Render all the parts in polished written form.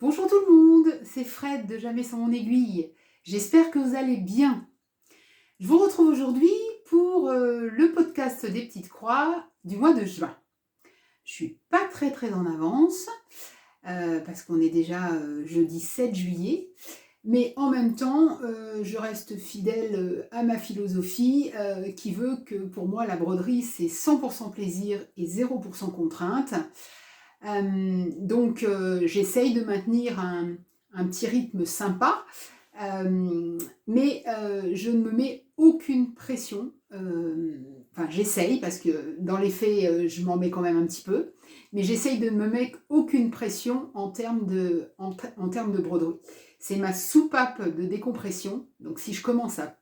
Bonjour tout le monde, c'est Fred de Jamais sans mon aiguille. J'espère que vous allez bien. Je vous retrouve aujourd'hui pour le podcast des petites croix du mois de juin. Je suis pas très en avance parce qu'on est déjà jeudi 7 juillet. Mais en même temps, je reste fidèle à ma philosophie qui veut que pour moi la broderie c'est 100% plaisir et 0% contrainte. Donc j'essaye de maintenir un petit rythme sympa, mais je ne me mets aucune pression. Enfin j'essaye parce que dans les faits je m'en mets quand même un petit peu, mais j'essaye de ne me mettre aucune pression en termes de broderie. C'est ma soupape de décompression, donc si je commence à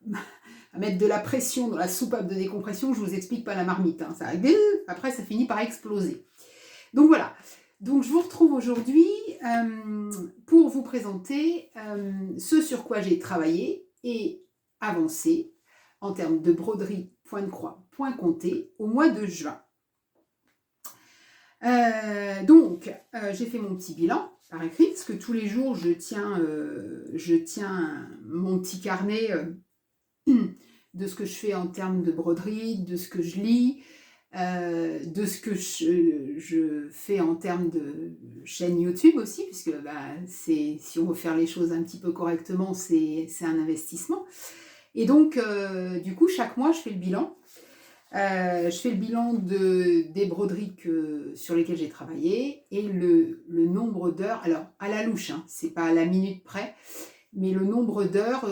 mettre de la pression dans la soupape de décompression, je vous explique pas la marmite, hein. Après ça finit par exploser. Donc voilà, donc je vous retrouve aujourd'hui pour vous présenter ce sur quoi j'ai travaillé et avancé en termes de broderie point de croix, point compté au mois de juin. Donc j'ai fait mon petit bilan par écrit, parce que tous les jours je tiens mon petit carnet de ce que je fais en termes de broderie, de ce que je lis, de ce que je fais en termes de chaîne YouTube aussi, puisque si on veut faire les choses un petit peu correctement, c'est un investissement. Et donc, du coup, chaque mois, je fais le bilan. Je fais le bilan des broderies sur lesquelles j'ai travaillé et le nombre d'heures, alors à la louche, hein, c'est pas à la minute près, mais le nombre d'heures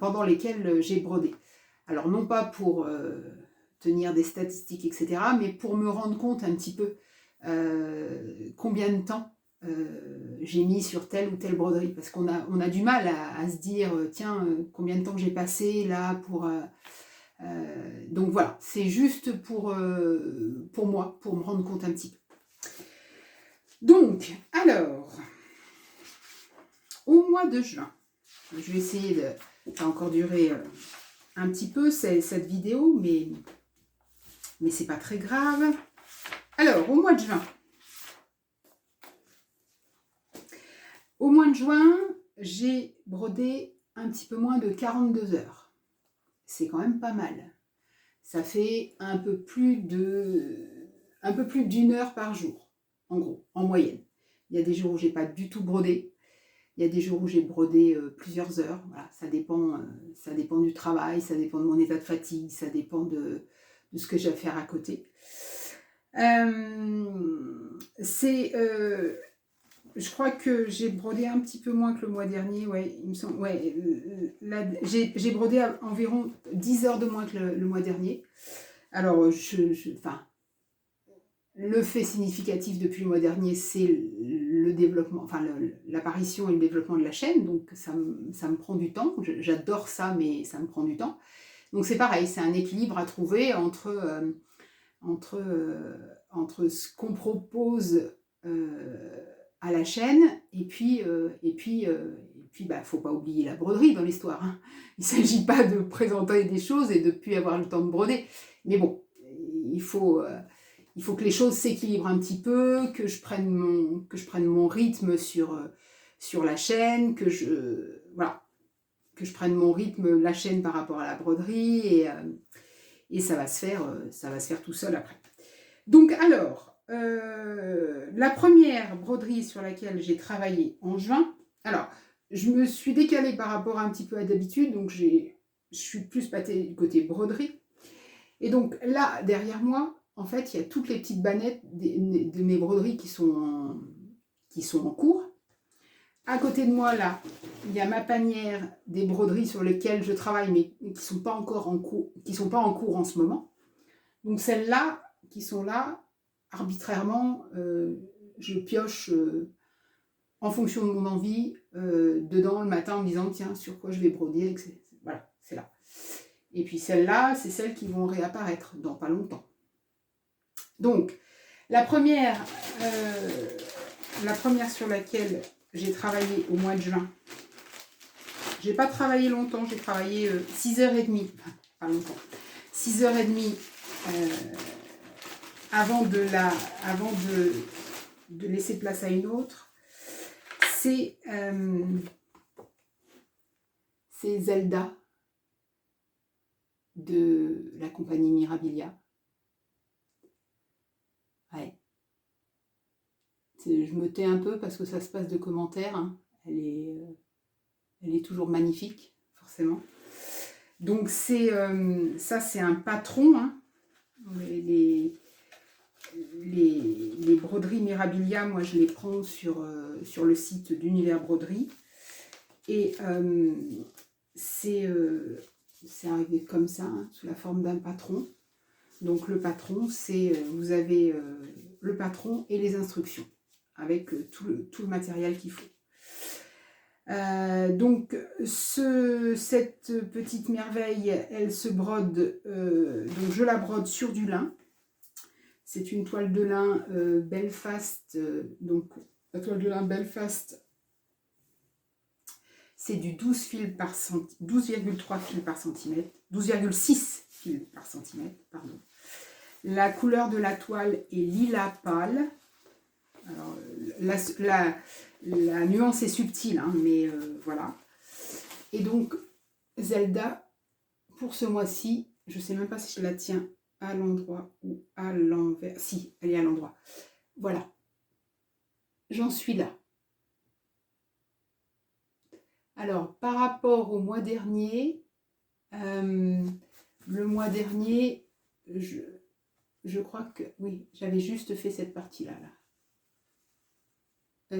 pendant lesquelles j'ai brodé. Alors non pas pour tenir des statistiques, etc., mais pour me rendre compte un petit peu combien de temps j'ai mis sur telle ou telle broderie. Parce qu'on a du mal à se dire, tiens, combien de temps j'ai passé là pour... donc voilà, c'est juste pour moi, pour me rendre compte un petit peu. Donc, alors, au mois de juin, je vais essayer de... Ça va encore durer un petit peu cette vidéo, mais c'est pas très grave. Alors, au mois de juin. Au mois de juin, j'ai brodé un petit peu moins de 42 heures. C'est quand même pas mal. Ça fait un peu plus d'une heure par jour, en gros, en moyenne. Il y a des jours où j'ai pas du tout brodé. Il y a des jours où j'ai brodé plusieurs heures. Voilà, ça dépend du travail, ça dépend de mon état de fatigue, ça dépend de ce que j'ai à faire à côté. Je crois que j'ai brodé un petit peu moins que le mois dernier. Ouais, il me semble. Ouais, j'ai brodé environ 10 heures de moins que le mois dernier. Alors, le fait significatif depuis le mois dernier, c'est le développement, l'apparition et le développement de la chaîne. Donc, ça me prend du temps. J'adore ça, mais ça me prend du temps. Donc, c'est pareil, c'est un équilibre à trouver entre ce qu'on propose à la chaîne et puis faut pas oublier la broderie dans l'histoire, hein. Il s'agit pas de présenter des choses et de plus avoir le temps de broder, mais bon, il faut que les choses s'équilibrent un petit peu, que je prenne mon rythme sur la chaîne, que je prenne mon rythme, la chaîne par rapport à la broderie, et ça va se faire tout seul après. Donc alors, la première broderie sur laquelle j'ai travaillé en juin, alors je me suis décalée par rapport un petit peu à d'habitude, donc je suis plus pâtée du côté broderie. Et donc là, derrière moi, en fait, il y a toutes les petites bannettes de mes broderies qui sont en cours. À côté de moi, là, il y a ma panière des broderies sur lesquelles je travaille, mais qui ne sont pas encore en cours, qui sont pas en cours en ce moment. Donc celles-là, qui sont là, arbitrairement, je pioche en fonction de mon envie dedans le matin en me disant, tiens, sur quoi je vais broder, voilà, c'est là. Et puis celles-là, c'est celles qui vont réapparaître dans pas longtemps. Donc, la première sur laquelle j'ai travaillé au mois de juin, j'ai pas travaillé longtemps, j'ai travaillé 6h30, pas longtemps, 6h30 avant de de laisser place à une autre. C'est Zelda de la compagnie Mirabilia. Ouais. Je me tais un peu parce que ça se passe de commentaires. Hein. Elle est toujours magnifique, forcément. Donc ça, c'est un patron. Hein. Les broderies Mirabilia, moi, je les prends sur le site d'Univers Broderie. Et c'est arrivé comme ça, hein, sous la forme d'un patron. Donc le patron, c'est vous avez le patron et les instructions avec tout le matériel qu'il faut. Donc cette petite merveille, elle se brode, donc je la brode sur du lin. C'est une toile de lin Belfast, donc la toile de lin Belfast, c'est du 12,3 fils par centimètre, 12,6 fils par centimètre, pardon. La couleur de la toile est lilas pâle. Alors, la nuance est subtile, hein, mais voilà. Et donc, Zelda, pour ce mois-ci, je ne sais même pas si je la tiens à l'endroit ou à l'envers. Si, elle est à l'endroit. Voilà. J'en suis là. Alors, par rapport au mois dernier, le mois dernier, je crois que, oui, j'avais juste fait cette partie-là.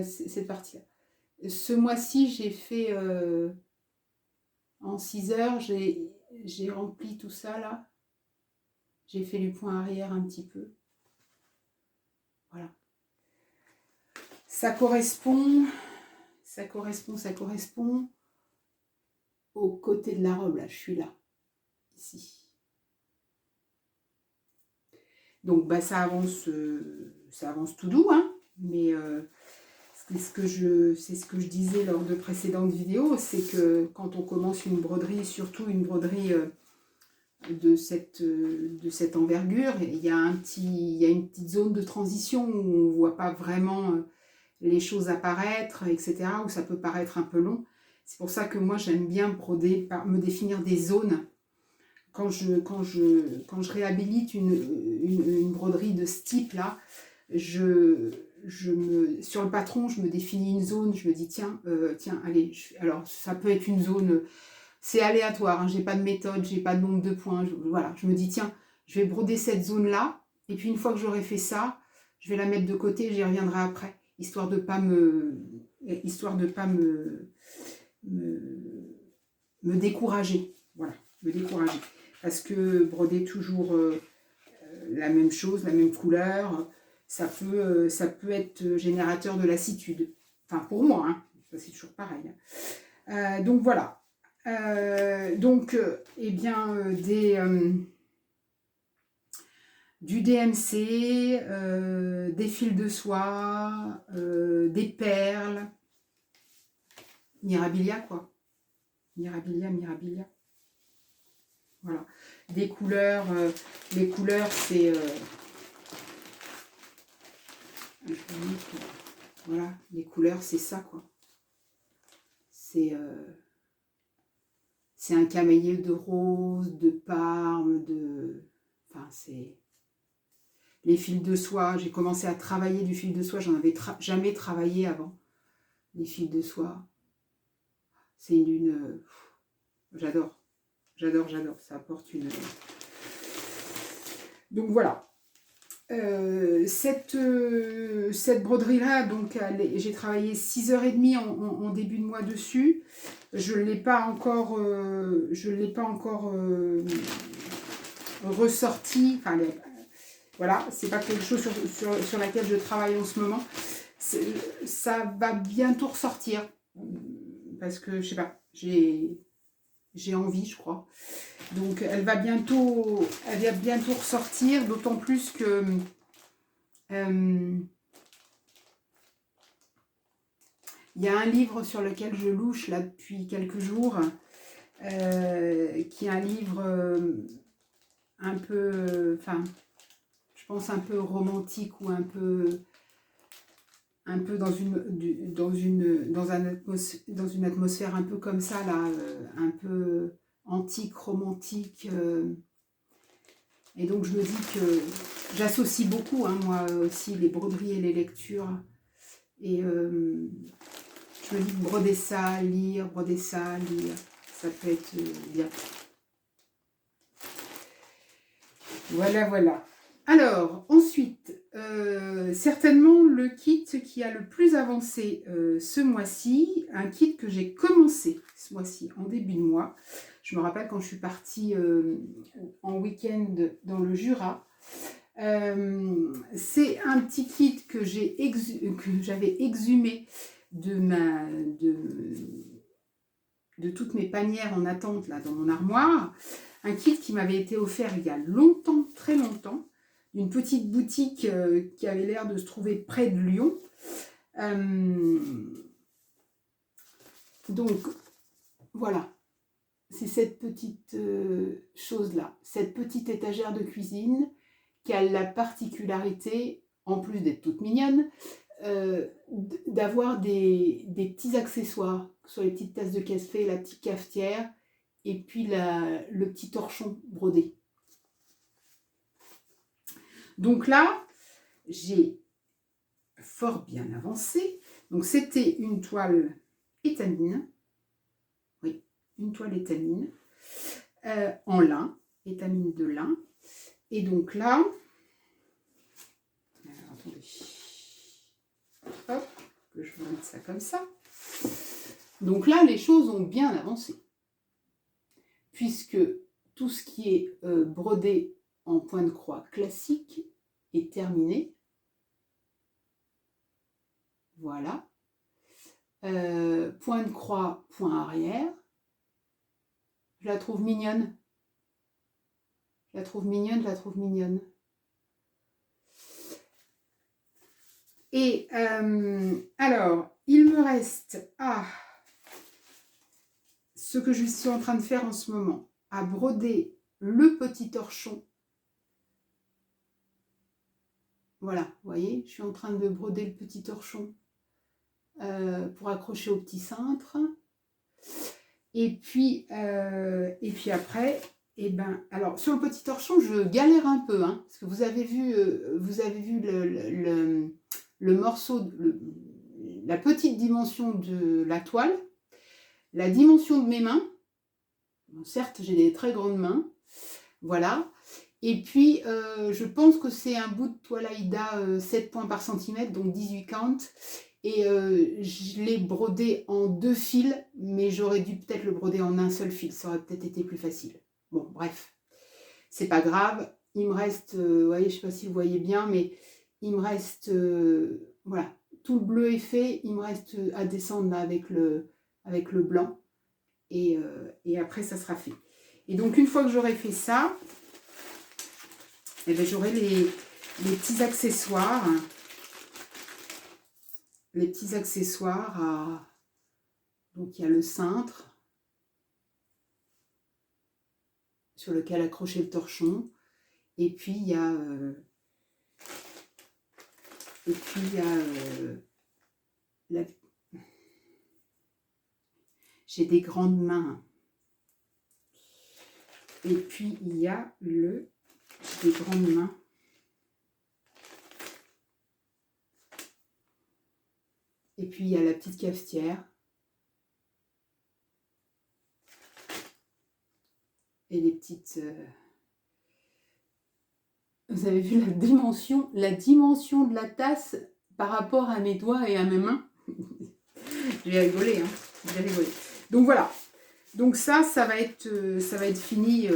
Cette partie-là. Ce mois-ci, j'ai fait, en 6 heures, j'ai rempli tout ça, là. J'ai fait du point arrière un petit peu. Voilà. Ça correspond au côté de la robe, là. Je suis là, ici. Donc, bah, ça avance tout doux, hein, mais c'est ce que je disais lors de précédentes vidéos, c'est que quand on commence une broderie, surtout une broderie de cette envergure, il y a une petite zone de transition où on ne voit pas vraiment les choses apparaître, etc., où ça peut paraître un peu long. C'est pour ça que moi, j'aime bien broder, me définir des zones. Quand je réhabilite une broderie de ce type-là, sur le patron, je me définis une zone, je me dis, tiens, allez, alors ça peut être une zone, c'est aléatoire, hein, j'ai pas de méthode, j'ai pas de nombre de points, voilà, je me dis, tiens, je vais broder cette zone-là, et puis une fois que j'aurai fait ça, je vais la mettre de côté, j'y reviendrai après, histoire de pas me décourager, voilà, me décourager. Parce que broder toujours la même chose, la même couleur, ça peut être générateur de lassitude. Enfin, pour moi, hein, c'est toujours pareil. Donc voilà. Eh bien, du DMC, des fils de soie, des perles, Mirabilia, quoi. Mirabilia. Voilà. Des couleurs, les couleurs, c'est... voilà, les couleurs, c'est ça, quoi. C'est un camélier de rose, de parme, enfin, c'est... Les fils de soie, j'ai commencé à travailler du fil de soie, j'en avais jamais travaillé avant. Les fils de soie, c'est une... J'adore. Ça apporte une... Donc voilà. Cette broderie-là, donc j'ai travaillé 6h30 en début de mois dessus. Je ne l'ai pas encore, ressorti. Enfin, voilà, c'est pas quelque chose sur laquelle je travaille en ce moment. Ça va bientôt ressortir. Parce que, je sais pas, j'ai envie, je crois. Donc elle va bientôt ressortir, d'autant plus que il y a un livre sur lequel je louche là depuis quelques jours, qui est un livre un peu, enfin, je pense un peu romantique ou un peu un peu dans une atmosphère un peu comme ça, là, un peu antique, romantique. Et donc je me dis que j'associe beaucoup, hein, moi aussi, les broderies et les lectures. Et je me dis que broder ça, lire, ça peut être bien. Voilà, voilà. Alors, ensuite, certainement le kit qui a le plus avancé ce mois-ci, un kit que j'ai commencé ce mois-ci, en début de mois. Je me rappelle quand je suis partie en week-end dans le Jura. C'est un petit kit que j'avais exhumé de toutes mes panières en attente là, dans mon armoire. Un kit qui m'avait été offert il y a longtemps, très longtemps, d'une petite boutique qui avait l'air de se trouver près de Lyon. Donc, voilà. C'est cette petite chose-là, cette petite étagère de cuisine qui a la particularité, en plus d'être toute mignonne, d'avoir des petits accessoires, que ce soit les petites tasses de café, la petite cafetière, et puis le petit torchon brodé. Donc là, j'ai fort bien avancé. Donc c'était une toile étamine. Oui, une toile étamine en lin, étamine de lin. Et donc là, alors, attendez, hop, que je vous mette ça comme ça. Donc là, les choses ont bien avancé. Puisque tout ce qui est brodé en point de croix classique est terminé. Voilà. Point de croix, point arrière. Je la trouve mignonne. Je la trouve mignonne. Et alors, il me reste ce que je suis en train de faire en ce moment, à broder le petit torchon. Voilà, vous voyez, je suis en train de broder le petit torchon pour accrocher au petit cintre. Et puis après, alors sur le petit torchon, je galère un peu, hein, parce que vous avez vu le morceau, la petite dimension de la toile, la dimension de mes mains. Bon, certes, j'ai des très grandes mains, voilà. Et puis, je pense que c'est un bout de toile Aïda 7 points par centimètre, donc 18 count. Et je l'ai brodé en 2 fils, mais j'aurais dû peut-être le broder en un seul fil. Ça aurait peut-être été plus facile. Bon, bref, c'est pas grave. Il me reste, vous voyez, je sais pas si vous voyez bien, mais il me reste, voilà, tout le bleu est fait. Il me reste à descendre là avec le blanc. Et après, ça sera fait. Et donc, une fois que j'aurai fait ça, j'aurai les petits accessoires. Les petits accessoires donc il y a le cintre sur lequel accrocher le torchon, et puis il y a j'ai des grandes mains, et puis il y a des grandes mains. Et puis, il y a la petite cafetière. Et les petites... Vous avez vu la dimension de la tasse par rapport à mes doigts et à mes mains. J'ai rigolé, hein. J'ai rigolé. Donc voilà. Donc ça va être fini.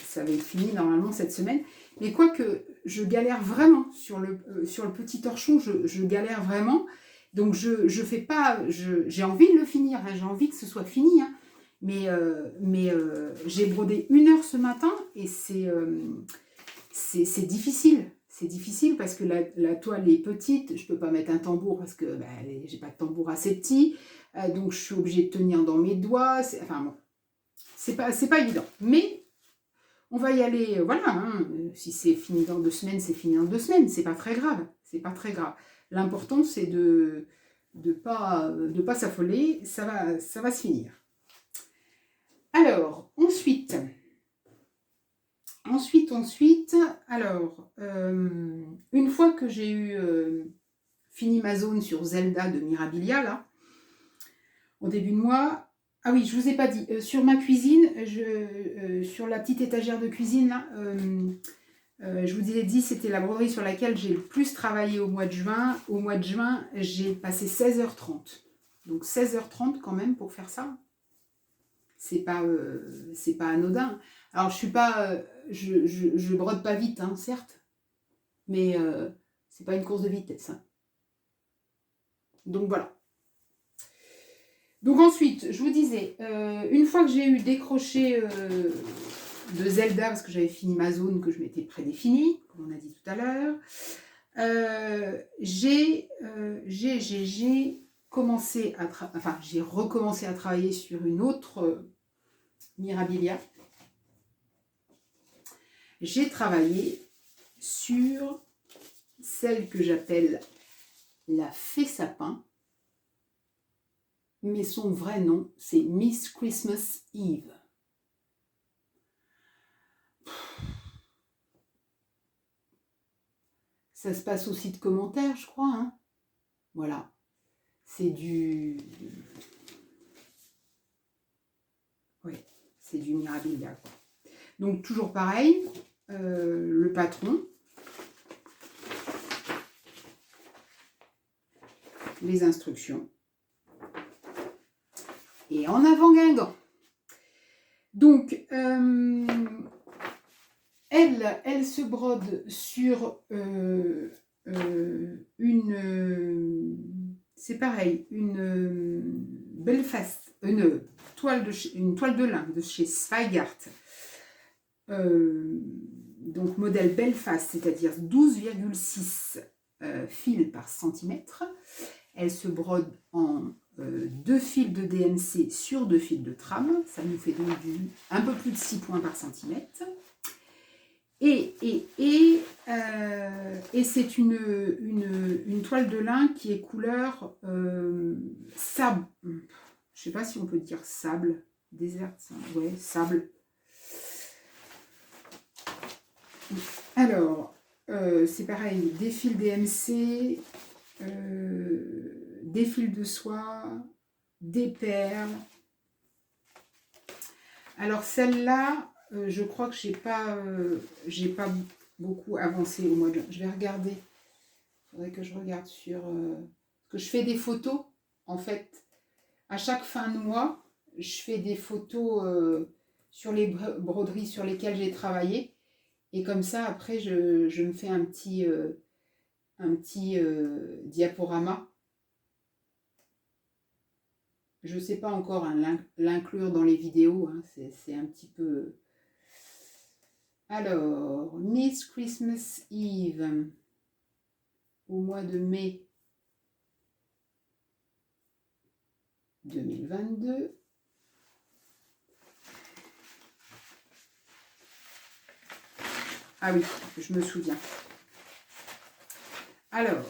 Ça va être fini normalement cette semaine. Mais quoique, je galère vraiment sur le petit torchon. Je galère vraiment. Donc je fais pas, j'ai envie de le finir, hein, j'ai envie que ce soit fini, hein, mais j'ai brodé 1 heure ce matin et c'est difficile. C'est difficile parce que la toile est petite, je peux pas mettre un tambour parce que j'ai pas de tambour assez petit, donc je suis obligée de tenir dans mes doigts, enfin bon, c'est pas évident, mais on va y aller, voilà, hein, si c'est fini dans 2 semaines, c'est fini dans 2 semaines, c'est pas très grave, c'est pas très grave. L'important, c'est de pas s'affoler, ça va se finir. Alors, ensuite, alors, une fois que j'ai eu fini ma zone sur Zelda de Mirabilia, là, au début de mois, ah oui, je vous ai pas dit, sur ma cuisine, sur la petite étagère de cuisine, là, je vous ai dit, c'était la broderie sur laquelle j'ai le plus travaillé au mois de juin. Au mois de juin, j'ai passé 16h30. Donc 16h30 quand même pour faire ça. C'est pas anodin. Alors je suis pas, je brode pas vite, hein, certes, mais c'est pas une course de vitesse. Hein. Donc voilà. Donc ensuite, je vous disais, une fois que j'ai eu décroché de Zelda, parce que j'avais fini ma zone que je m'étais prédéfinie, comme on a dit tout à l'heure, j'ai recommencé à travailler sur une autre Mirabilia. J'ai travaillé sur celle que j'appelle la Fée Sapin, mais son vrai nom, c'est Miss Christmas Eve. Ça se passe au site commentaire, je crois. Hein. Voilà. C'est du... Oui, c'est du Mirabilia. Quoi. Donc, toujours pareil, le patron, les instructions, et en avant Guingamp. Donc, elle se brode sur c'est pareil, une Belfast, une toile de lin de chez Zweigart, donc modèle Belfast, c'est-à-dire 12,6 fils par centimètre. Elle se brode en 2 fils de DMC sur 2 fils de trame, ça nous fait donc un peu plus de 6 points par centimètre. Et c'est une toile de lin qui est couleur sable. Je ne sais pas si on peut dire sable. Désert, ouais, sable. Alors, c'est pareil, des fils DMC, des fils de soie, des perles. Alors celle-là, je crois que j'ai pas beaucoup avancé au mois de juin. Je vais regarder. Il faudrait que je regarde sur... que je fais des photos, en fait. À chaque fin de mois, je fais des photos sur les broderies sur lesquelles j'ai travaillé. Et comme ça, après, je me fais un petit diaporama. Je ne sais pas encore hein, l'inclure dans les vidéos. Hein, c'est un petit peu... Alors, Miss Christmas Eve, au mois de mai 2022. Ah oui, je me souviens. Alors,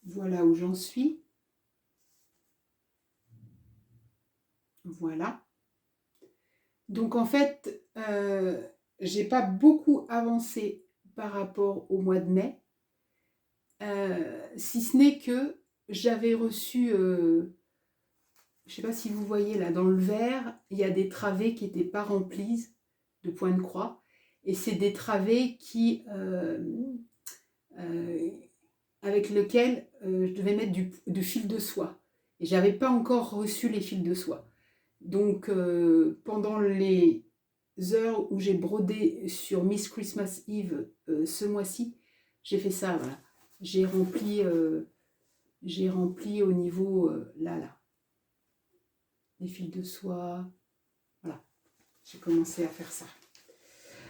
voilà où j'en suis. Voilà. Donc en fait, j'ai pas beaucoup avancé par rapport au mois de mai, si ce n'est que j'avais reçu, je ne sais pas si vous voyez là dans le vert, il y a des travées qui n'étaient pas remplies de points de croix, et c'est des travées qui, avec lesquelles je devais mettre du fil de soie, et j'avais pas encore reçu les fils de soie. Donc, pendant les heures où j'ai brodé sur Miss Christmas Eve ce mois-ci, j'ai fait ça, voilà. J'ai rempli au niveau, là, les fils de soie, voilà. J'ai commencé à faire ça.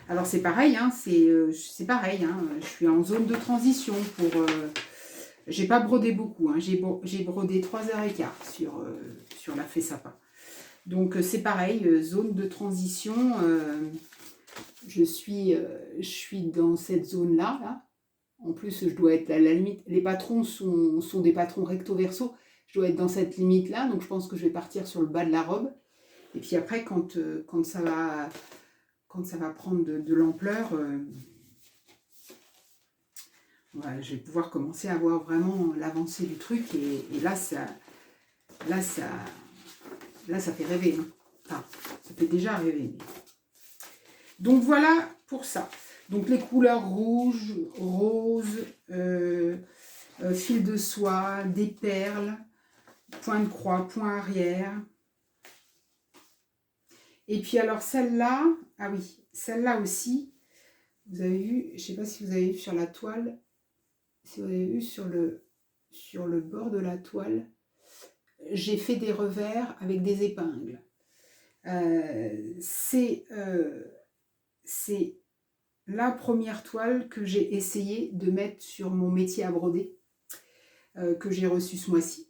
Alors, c'est pareil, hein, c'est pareil, hein, je suis en zone de transition pour... j'ai pas brodé beaucoup, hein, j'ai brodé 3h15 sur la Fée Sapin. Donc c'est pareil, zone de transition, je suis dans cette zone-là, là. En plus, je dois être à la limite. Les patrons sont des patrons recto-verso. Je dois être dans cette limite-là, donc je pense que je vais partir sur le bas de la robe. Et puis après, quand ça va prendre de l'ampleur, voilà, je vais pouvoir commencer à voir vraiment l'avancée du truc. Et là, ça fait rêver. Hein. Enfin, ça fait déjà rêver. Donc voilà pour ça. Donc les couleurs rouge, rose, fil de soie, des perles, point de croix, point arrière. Et puis alors celle-là, ah oui, celle-là aussi, vous avez vu, je ne sais pas si vous avez vu sur la toile, si vous avez vu sur le bord de la toile, j'ai fait des revers avec des épingles. C'est la première toile que j'ai essayé de mettre sur mon métier à broder, que j'ai reçu ce mois-ci.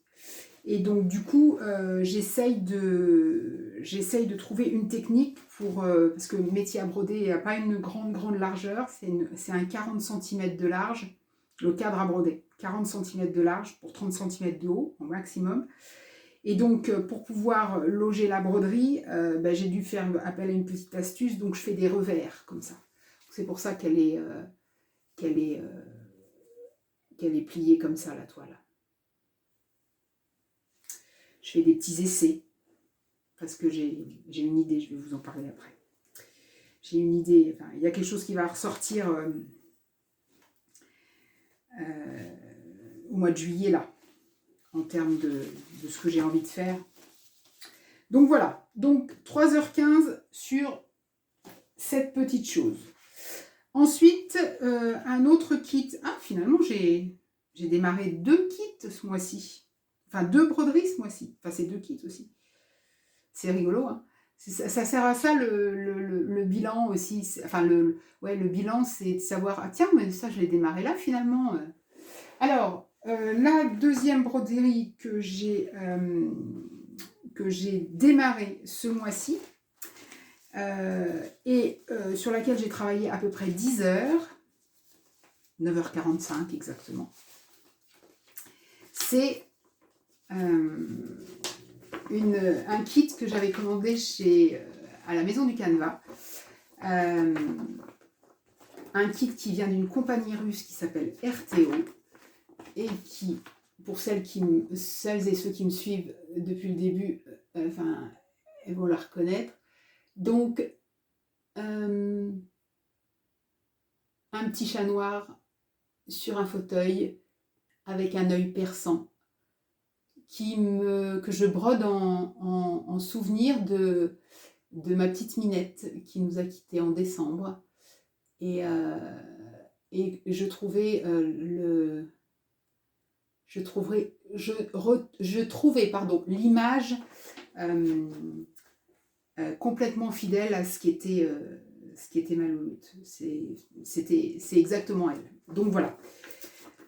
Et donc du coup, j'essaye de trouver une technique pour... parce que le métier à broder n'a pas une grande largeur, c'est un 40 cm de large, le cadre à broder. 40 cm de large pour 30 cm de haut, au maximum. Et donc, pour pouvoir loger la broderie, j'ai dû faire appel à une petite astuce, donc je fais des revers, comme ça. C'est pour ça qu'elle est pliée comme ça, la toile. Je fais des petits essais, parce que j'ai une idée, je vais vous en parler après. J'ai une idée, enfin, il y a quelque chose qui va ressortir au mois de juillet, là, en termes de ce que j'ai envie de faire. Donc voilà, donc 3h15 sur cette petite chose. Ensuite, un autre kit. Ah, finalement, j'ai démarré 2 kits ce mois-ci. Enfin, 2 broderies ce mois-ci. Enfin, c'est 2 kits aussi. C'est rigolo, hein. Ça sert à ça, le bilan aussi. Enfin, le bilan, c'est de savoir, ah tiens, mais ça, je l'ai démarré là, finalement. Alors, la deuxième broderie que j'ai démarrée ce mois-ci, sur laquelle j'ai travaillé à peu près 10 heures, 9h45 exactement. C'est un kit que j'avais commandé à la Maison du Canevas. Un kit qui vient d'une compagnie russe qui s'appelle RTO et qui, pour celles et ceux qui me suivent depuis le début, elles vont la reconnaître. Donc, un petit chat noir sur un fauteuil avec un œil perçant que je brode en souvenir de ma petite Minette qui nous a quittés en décembre. Et je trouvais l'image complètement fidèle à ce qui était ma louloute. C'est exactement elle. Donc voilà.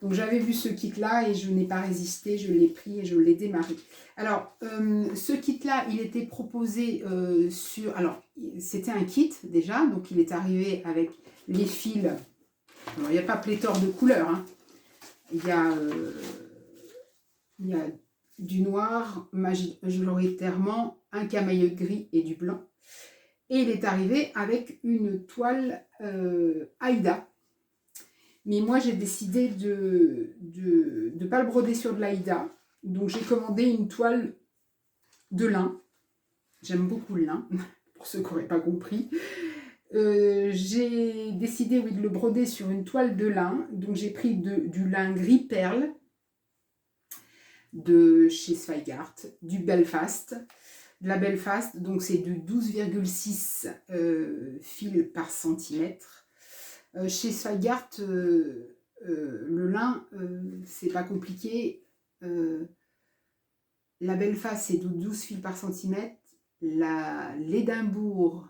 Donc j'avais vu ce kit-là et je n'ai pas résisté, je l'ai pris et je l'ai démarré. Alors, ce kit-là, il était proposé sur... Alors, c'était un kit déjà, donc il est arrivé avec les fils. Alors, il n'y a pas pléthore de couleurs, hein. Il y a du noir, majoritairement, un camaïeu gris et du blanc. Et il est arrivé avec une toile Aïda. Mais moi, j'ai décidé de ne pas le broder sur de l'Aïda. Donc, j'ai commandé une toile de lin. J'aime beaucoup le lin, pour ceux qui n'auraient pas compris. J'ai décidé, oui, de le broder sur une toile de lin. Donc, j'ai pris du lin gris perle de chez Zweigart, du Belfast. De la Belfast, donc c'est de 12,6 fils par centimètre. Chez Zweigart, le lin, c'est pas compliqué. La Belfast, c'est de 12 fils par centimètre. L'Édimbourg,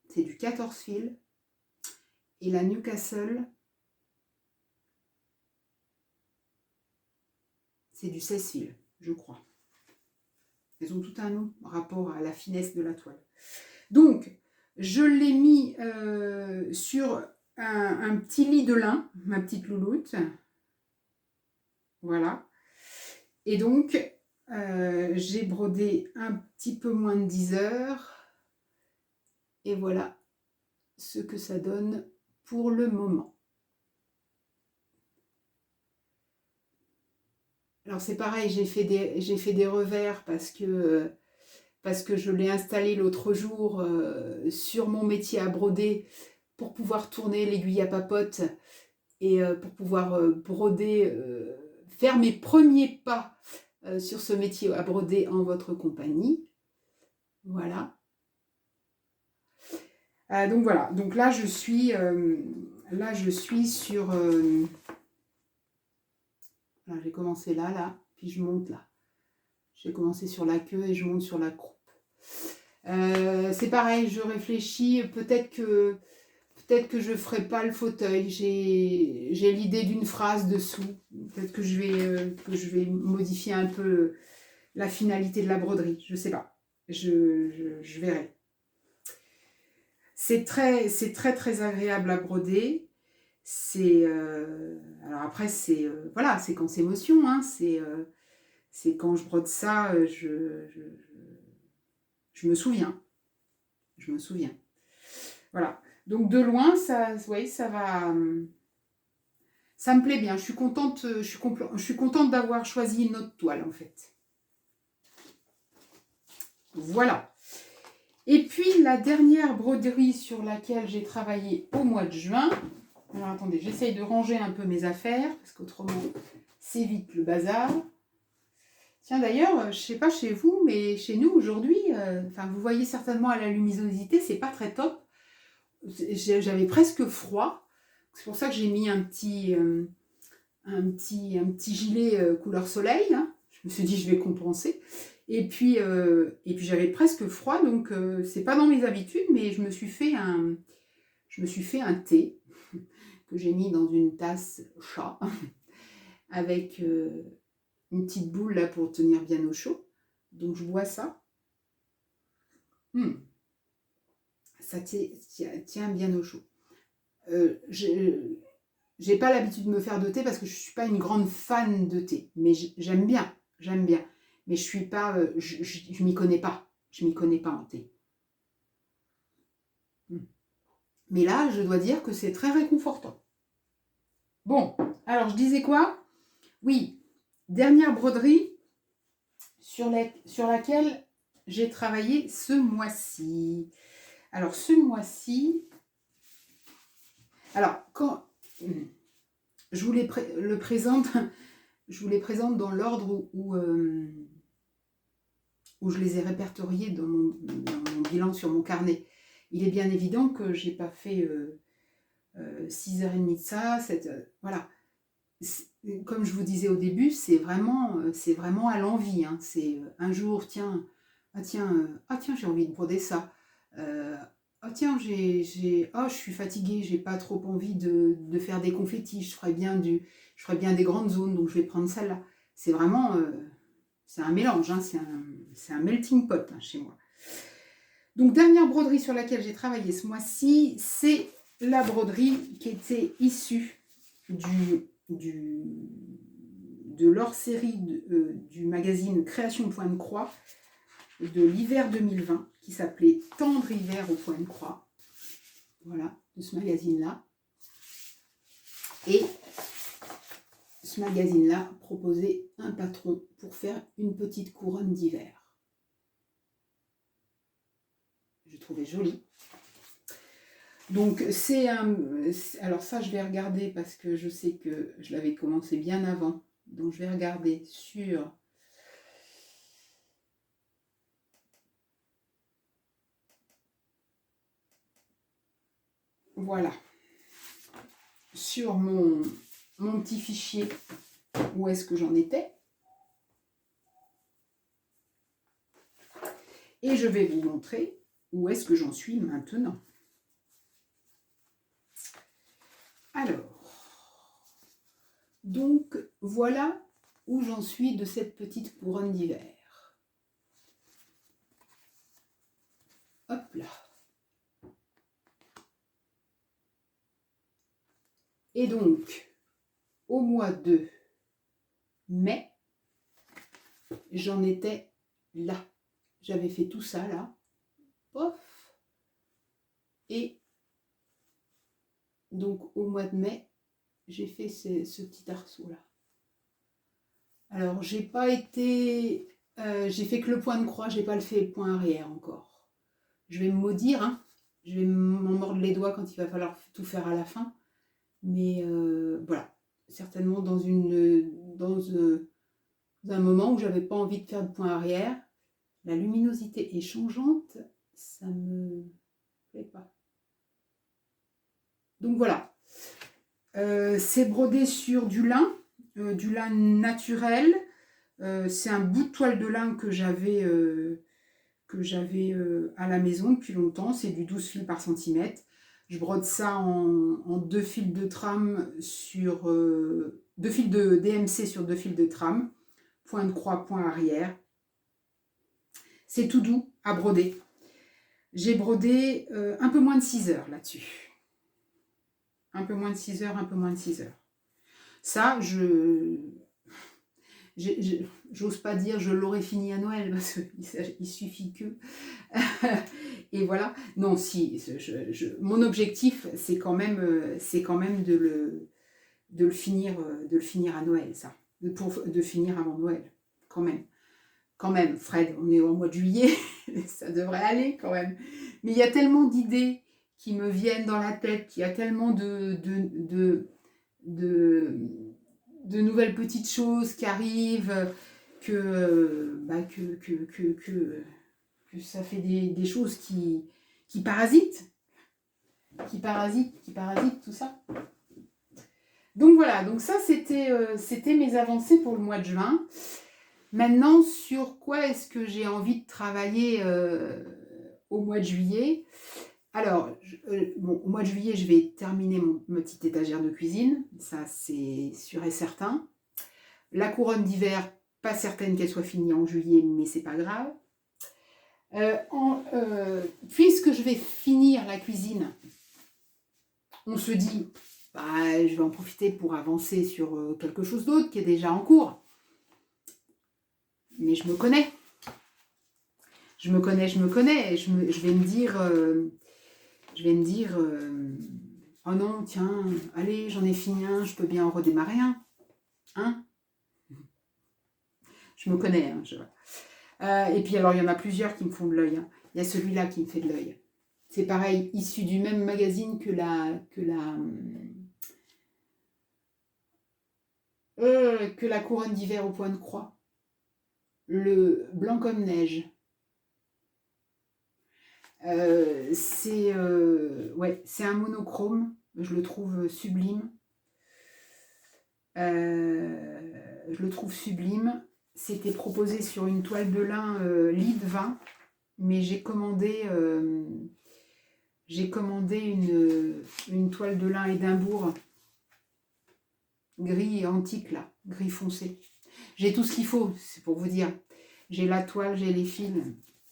c'est du 14 fils. Et la Newcastle, c'est du 16 fils, je crois. Elles ont tout un autre rapport à la finesse de la toile. Donc, je l'ai mis sur un petit lit de lin, ma petite louloute. Voilà. Et donc, j'ai brodé un petit peu moins de 10 heures. Et voilà ce que ça donne pour le moment. Alors c'est pareil, j'ai fait des revers parce que je l'ai installé l'autre jour sur mon métier à broder pour pouvoir tourner l'aiguille à papote et pour pouvoir broder, faire mes premiers pas sur ce métier à broder en votre compagnie. Voilà. Donc voilà, donc là je suis sur... alors j'ai commencé là, puis je monte là. J'ai commencé sur la queue et je monte sur la croupe. C'est pareil, je réfléchis, peut-être que je ne ferai pas le fauteuil. J'ai l'idée d'une phrase dessous. Peut-être que je vais modifier un peu la finalité de la broderie. Je ne sais pas. Je verrai. C'est très, très agréable à broder. Alors après, voilà, c'est quand c'est émotion. Hein, c'est quand je brode ça, je me souviens. Je me souviens. Voilà. Donc de loin, ça va. Ça me plaît bien. Je suis contente d'avoir choisi une autre toile en fait. Voilà. Et puis la dernière broderie sur laquelle j'ai travaillé au mois de juin. Alors attendez, j'essaye de ranger un peu mes affaires parce qu'autrement c'est vite le bazar. Tiens d'ailleurs, je ne sais pas chez vous, mais chez nous aujourd'hui, vous voyez certainement à la luminosité, c'est pas très top. J'avais presque froid. C'est pour ça que j'ai mis un petit gilet couleur soleil. Hein. Je me suis dit, je vais compenser. Et puis j'avais presque froid, donc c'est pas dans mes habitudes, mais je me suis fait un thé que j'ai mis dans une tasse chat avec une petite boule là pour tenir bien au chaud. Donc je bois ça. Ça tient bien au chaud. J'ai pas l'habitude de me faire de thé parce que je suis pas une grande fan de thé, mais j'aime bien, mais je suis pas, je m'y connais pas, en thé. Mais là, je dois dire que c'est très réconfortant. Bon, alors je disais quoi? Oui, dernière broderie sur laquelle j'ai travaillé ce mois-ci. Alors ce mois-ci, alors quand je vous le présente, dans l'ordre où je les ai répertoriés dans mon bilan sur mon carnet. Il est bien évident que j'ai pas fait 6h30 de ça, voilà. Comme je vous disais au début, c'est vraiment à l'envie. Hein. C'est un jour, tiens, j'ai envie de broder ça. Tiens, je suis fatiguée, j'ai pas trop envie de faire des confettis. Je ferais bien des grandes zones, donc je vais prendre celle-là. C'est vraiment, c'est un mélange, hein, c'est un melting pot hein, chez moi. Donc, dernière broderie sur laquelle j'ai travaillé ce mois-ci, c'est la broderie qui était issue de l'hors-série du magazine Création Point de Croix de l'hiver 2020 qui s'appelait Tendre hiver au point de croix. Voilà, de ce magazine-là. Et ce magazine-là proposait un patron pour faire une petite couronne d'hiver. Je trouvais joli. Donc alors ça je vais regarder parce que je sais que je l'avais commencé bien avant. Donc je vais regarder sur voilà sur mon petit fichier où est-ce que j'en étais. Et je vais vous montrer où est-ce que j'en suis maintenant. Alors, donc voilà où j'en suis de cette petite couronne d'hiver. Hop là. Et donc, au mois de mai, j'en étais là. J'avais fait tout ça là. Pof. Et donc, au mois de mai, j'ai fait ce petit arceau là. Alors, j'ai pas été... j'ai fait que le point de croix, j'ai pas fait le point arrière encore. Je vais me maudire, hein. Je vais m'en mordre les doigts quand il va falloir tout faire à la fin. Mais voilà, certainement dans un moment où j'avais pas envie de faire de point arrière. La luminosité est changeante, ça me plaît pas. Donc voilà, c'est brodé sur du lin naturel. C'est un bout de toile de lin que j'avais à la maison depuis longtemps. C'est du 12 fils par centimètre. Je brode ça en 2 fils de trame sur 2 fils de DMC sur 2 fils de trame. Point de croix, point arrière. C'est tout doux à broder. J'ai brodé un peu moins de 6 heures là-dessus. Un peu moins de 6 heures, un peu moins de 6 heures. Ça, j'ose pas dire je l'aurais fini à Noël parce qu'il suffit que et voilà. Non, si mon objectif c'est quand même de le finir à Noël, ça, de finir avant Noël, quand même. Fred, on est au mois de juillet, ça devrait aller quand même. Mais il y a tellement d'idées qui me viennent dans la tête, il y a tellement de nouvelles petites choses qui arrivent que ça fait des choses qui parasitent, tout ça. Donc voilà, donc ça c'était mes avancées pour le mois de juin. Maintenant, sur quoi est-ce que j'ai envie de travailler au mois de juillet? Alors, au mois de juillet, je vais terminer ma petite étagère de cuisine, ça c'est sûr et certain. La couronne d'hiver, pas certaine qu'elle soit finie en juillet, mais c'est pas grave. Puisque je vais finir la cuisine, on se dit, je vais en profiter pour avancer sur quelque chose d'autre qui est déjà en cours. Mais je me connais. Je vais me dire, oh non, tiens, allez, j'en ai fini un, je peux bien en redémarrer un. Hein? Je me connais. Hein, et puis alors, il y en a plusieurs qui me font de l'œil. Hein. Il y a celui-là qui me fait de l'œil. C'est pareil, issu du même magazine que la couronne d'hiver au point de croix. Le blanc comme neige. C'est un monochrome. Je le trouve sublime. C'était proposé sur une toile de lin Lead 20, mais j'ai commandé une toile de lin Édimbourg gris antique là, gris foncé. J'ai tout ce qu'il faut, c'est pour vous dire. J'ai la toile, j'ai les fils.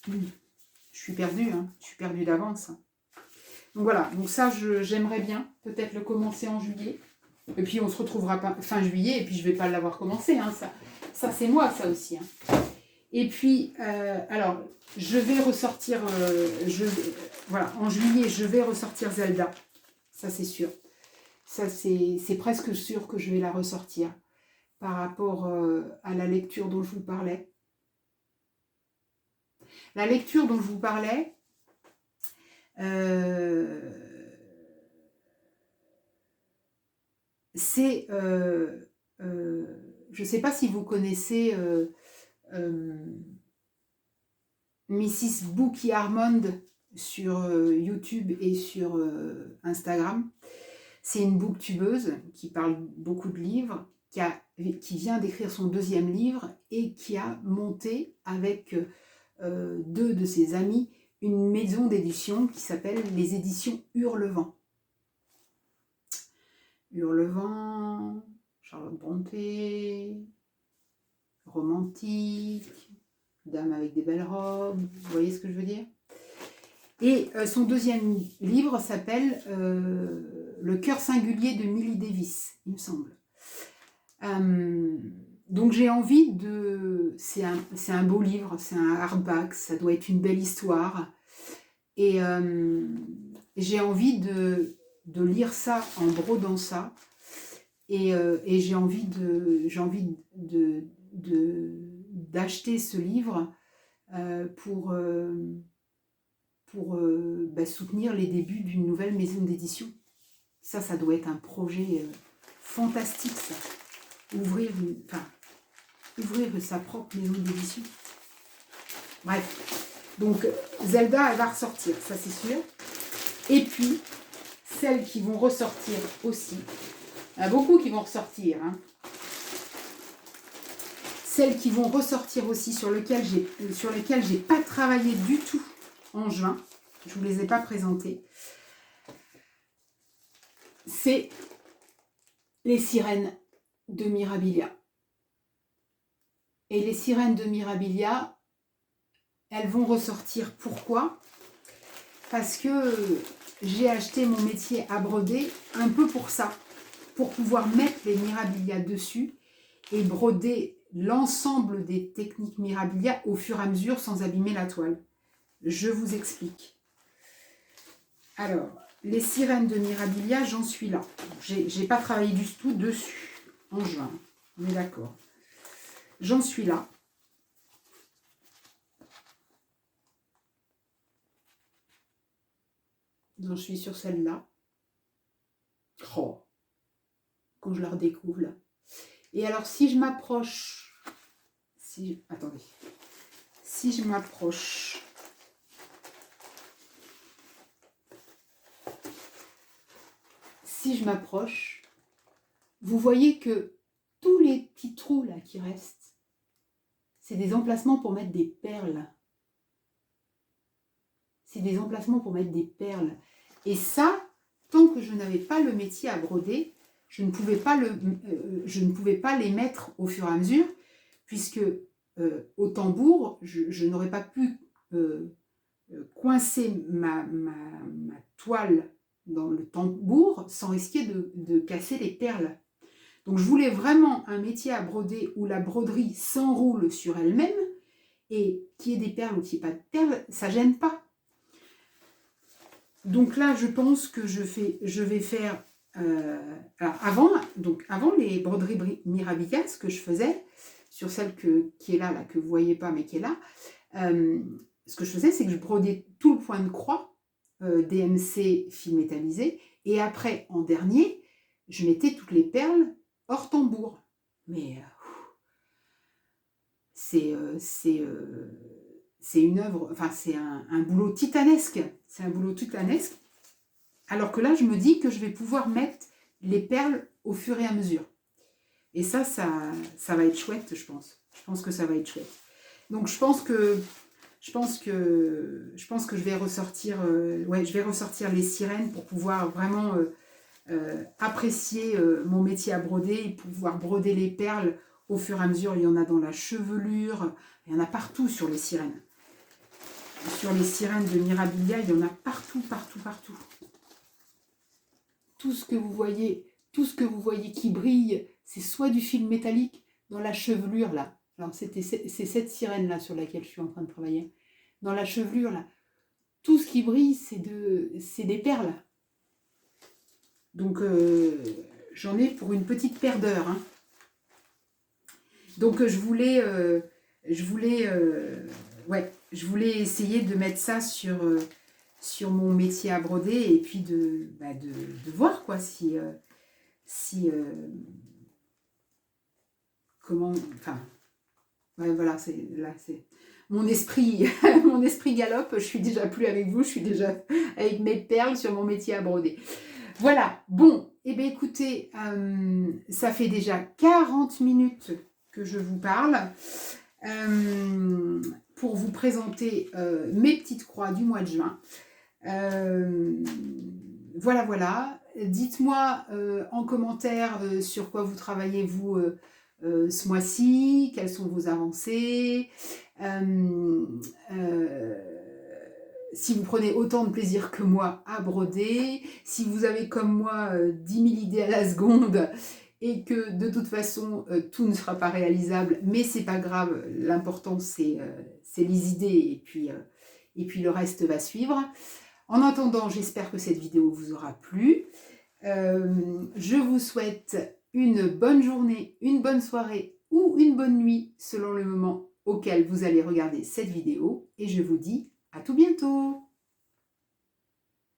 Je suis perdue, hein. Je suis perdue d'avance. Donc voilà, donc ça j'aimerais bien peut-être le commencer en juillet. Et puis on se retrouvera fin juillet et puis je vais pas l'avoir commencé. Hein. Ça c'est moi ça aussi. Hein. Et puis, alors, je vais ressortir, en juillet, je vais ressortir Zelda. Ça, c'est sûr. Ça, c'est presque sûr que je vais la ressortir par rapport à la lecture dont je vous parlais. La lecture dont je vous parlais, c'est, je ne sais pas si vous connaissez Mrs. Bookie Armand sur YouTube et sur Instagram. C'est une booktubeuse qui parle beaucoup de livres, qui vient d'écrire son 2e livre et qui a monté avec 2 de ses amis une maison d'édition qui s'appelle les éditions Hurlevent. Hurlevent, Charlotte Brontë, romantique, dame avec des belles robes, vous voyez ce que je veux dire? Et son deuxième livre s'appelle Le cœur singulier de Millie Davis, il me semble. Donc j'ai envie de... C'est un beau livre, c'est un hardback, ça doit être une belle histoire. Et j'ai envie de lire ça en brodant ça. Et j'ai envie d'acheter ce livre pour soutenir les débuts d'une nouvelle maison d'édition. Ça doit être un projet fantastique, ça. Ouvrir sa propre maison d'édition. Bref. Donc, Zelda, elle va ressortir, ça c'est sûr. Et puis, celles qui vont ressortir aussi. Il y en a beaucoup qui vont ressortir. Hein. Celles qui vont ressortir aussi, sur lesquelles j'ai pas travaillé du tout en juin. Je ne vous les ai pas présentées. C'est les sirènes de Mirabilia. Et les sirènes de Mirabilia, elles vont ressortir. Pourquoi? Parce que j'ai acheté mon métier à broder un peu pour ça. Pour pouvoir mettre les Mirabilia dessus et broder l'ensemble des techniques Mirabilia au fur et à mesure sans abîmer la toile. Je vous explique. Alors, les sirènes de Mirabilia, j'en suis là. J'ai pas travaillé du tout dessus en juin. On est d'accord. J'en suis là. J'en suis sur celle-là. Oh, quand je la redécouvre là. Et alors, si je m'approche... Attendez. Si je m'approche... vous voyez que tous les petits trous là qui restent, c'est des emplacements pour mettre des perles. C'est des emplacements pour mettre des perles. Et ça, tant que je n'avais pas le métier à broder, je ne pouvais pas les mettre au fur et à mesure, puisque au tambour, je n'aurais pas pu coincer ma toile dans le tambour sans risquer de casser les perles. Donc je voulais vraiment un métier à broder où la broderie s'enroule sur elle-même et qu'il y ait des perles ou qu'il n'y ait pas de perles, ça ne gêne pas. Donc là, je pense que je vais faire... avant les broderies Mirabilia, ce que je faisais, sur celle qui est là, que vous ne voyez pas, mais qui est là, ce que je faisais, c'est que je brodais tout le point de croix, DMC fil métallisé, et après, en dernier, je mettais toutes les perles hors tambour. Mais c'est une œuvre, enfin c'est un boulot titanesque. C'est un boulot titanesque. Alors que là, je me dis que je vais pouvoir mettre les perles au fur et à mesure. Et ça va être chouette, je pense. Je pense que ça va être chouette. Donc je pense que je vais ressortir, je vais ressortir les sirènes pour pouvoir vraiment apprécier mon métier à broder et pouvoir broder les perles au fur et à mesure. Il y en a dans la chevelure, il y en a partout sur les sirènes. Sur les sirènes de Mirabilia, il y en a partout, partout, partout. Tout ce que vous voyez qui brille, c'est soit du fil métallique dans la chevelure là. Alors c'est cette sirène là sur laquelle je suis en train de travailler. Dans la chevelure là, tout ce qui brille, c'est des perles. Donc j'en ai pour une petite paire d'heures. Hein. Donc je voulais essayer de mettre ça sur mon métier à broder et puis de voir quoi si comment, enfin ouais, voilà, c'est mon esprit mon esprit galope, je suis déjà plus avec vous, je suis déjà avec mes perles sur mon métier à broder. Voilà, bon, et bien écoutez, ça fait déjà 40 minutes que je vous parle pour vous présenter mes petites croix du mois de juin. Voilà. Dites-moi en commentaire sur quoi vous travaillez vous ce mois-ci, quelles sont vos avancées. si vous prenez autant de plaisir que moi à broder, si vous avez comme moi 10 000 idées à la seconde et que de toute façon tout ne sera pas réalisable, mais c'est pas grave, l'important c'est les idées et puis le reste va suivre. En attendant, j'espère que cette vidéo vous aura plu. Je vous souhaite une bonne journée, une bonne soirée ou une bonne nuit selon le moment auquel vous allez regarder cette vidéo et je vous dis à tout bientôt.